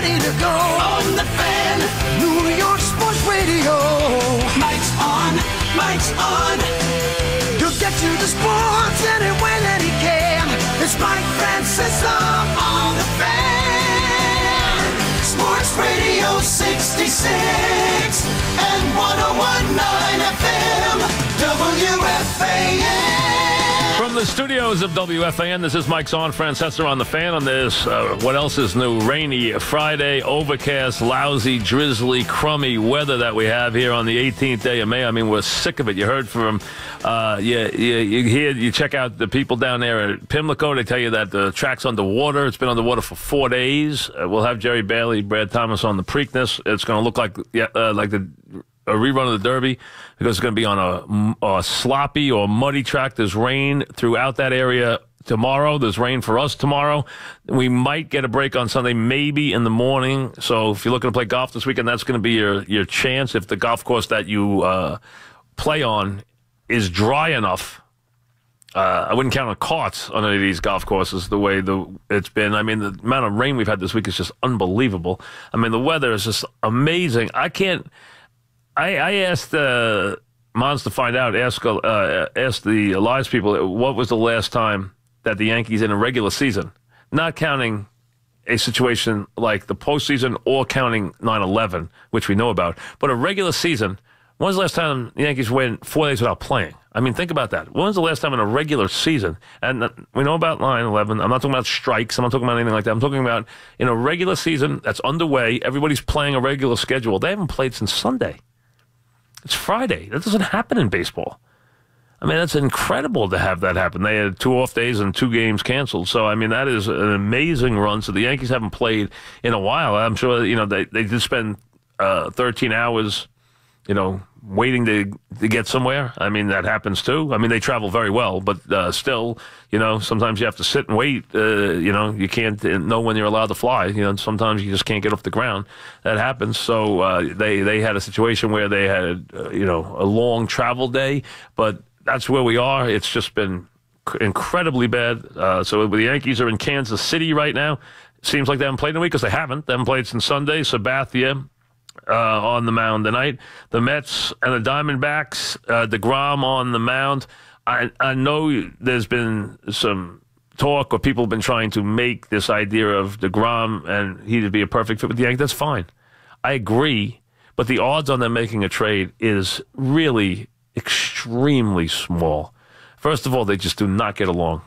ready to go. On the Fan, New York Sports Radio. Mike's on, Mike's on. He'll get you the sports any way that he can. It's Mike Francesa on the Fan. Sports Radio 66 and 101.9 FM, WFAN. From the studios of WFAN, this is Mike's on Francesa on the Fan on this, what else is new? Rainy Friday, overcast, lousy, drizzly, crummy weather that we have here on the 18th day of May. I mean, we're sick of it. You heard from, you check out the people down there at Pimlico. They tell you that the track's underwater. It's been underwater for 4 days. We'll have Jerry Bailey, Brad Thomas on the Preakness. It's going to look like a rerun of the Derby because it's going to be on a sloppy or muddy track. There's rain throughout that area tomorrow. There's rain for us tomorrow. We might get a break on Sunday, maybe in the morning. So if you're looking to play golf this weekend, that's going to be your chance. If the golf course that you play on is dry enough, I wouldn't count on carts on any of these golf courses the way it's been. I mean, the amount of rain we've had this week is just unbelievable. I mean, the weather is just amazing. I asked Mons to find out, asked the Elias people, what was the last time that the Yankees in a regular season, not counting a situation like the postseason or counting 9/11, which we know about, but a regular season, when was the last time the Yankees went 4 days without playing? I mean, think about that. When was the last time in a regular season? And we know about 9/11. I'm not talking about strikes. I'm not talking about anything like that. I'm talking about in a regular season that's underway, everybody's playing a regular schedule. They haven't played since Sunday. It's Friday. That doesn't happen in baseball. I mean, that's incredible to have that happen. They had 2 off days and 2 games canceled. So, I mean, that is an amazing run. So the Yankees haven't played in a while. I'm sure, they did spend 13 hours, waiting to get somewhere. I mean, that happens too. I mean, they travel very well, but still, sometimes you have to sit and wait. You can't know when you're allowed to fly. Sometimes you just can't get off the ground. That happens. So they had a situation where they had, a long travel day, but that's where we are. It's just been incredibly bad. So the Yankees are in Kansas City right now. Seems like they haven't played in a week because they haven't. They haven't played since Sunday. Sabathia on the mound tonight. The Mets and the Diamondbacks, DeGrom on the mound. I know there's been some talk or people have been trying to make this idea of DeGrom and he'd be a perfect fit with the Yankees. That's fine. I agree. But the odds on them making a trade is really extremely small. First of all, they just do not get along.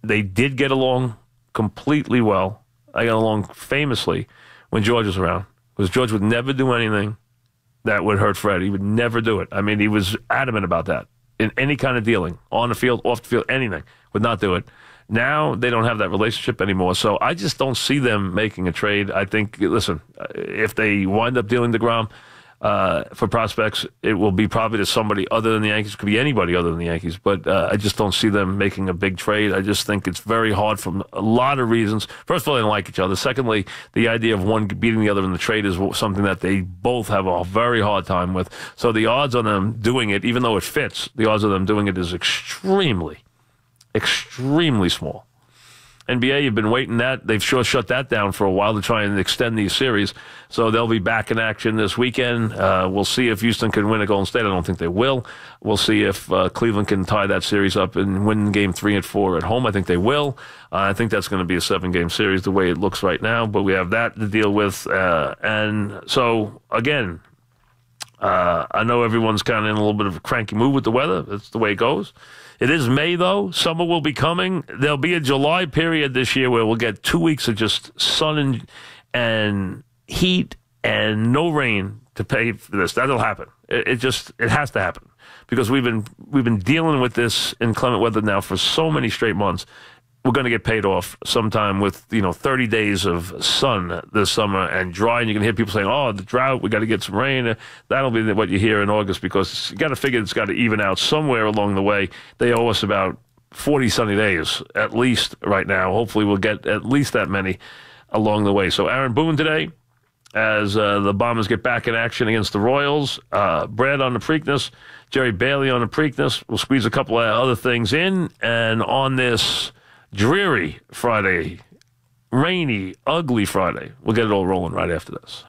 They did get along completely well. I got along famously when George was around. Because George would never do anything that would hurt Fred. He would never do it. I mean, he was adamant about that in any kind of dealing, on the field, off the field, anything. Would not do it. Now they don't have that relationship anymore. So I just don't see them making a trade. I think, listen, if they wind up dealing DeGrom for prospects, it will be probably to somebody other than the Yankees. It could be anybody other than the Yankees. But I just don't see them making a big trade. I just think it's very hard from a lot of reasons. First of all, they don't like each other. Secondly, the idea of one beating the other in the trade is something that they both have a very hard time with. So the odds on them doing it, even though it fits, the odds of them doing it is extremely, extremely small. NBA, you've been waiting that. They've sure shut that down for a while to try and extend these series. So they'll be back in action this weekend. We'll see if Houston can win at Golden State. I don't think they will. We'll see if Cleveland can tie that series up and win game 3 and 4 at home. I think they will. I think that's going to be a 7-game series the way it looks right now. But we have that to deal with. And so, again, I know everyone's kind of in a little bit of a cranky mood with the weather. That's the way it goes. It is May, though. Summer will be coming. There'll be a July period this year where we'll get 2 weeks of just sun and heat and no rain to pay for this. That'll happen. It has to happen because we've been dealing with this inclement weather now for so many straight months. We're going to get paid off sometime with 30 days of sun this summer and dry. And you can hear people saying, "Oh, the drought. We got to get some rain." That'll be what you hear in August because you got to figure it's got to even out somewhere along the way. They owe us about 40 sunny days at least right now. Hopefully, we'll get at least that many along the way. So, Aaron Boone today, as the Bombers get back in action against the Royals. Brad on the Preakness, Jerry Bailey on the Preakness. We'll squeeze a couple of other things in, and on this dreary Friday rainy, ugly Friday. We'll get it all rolling right after this.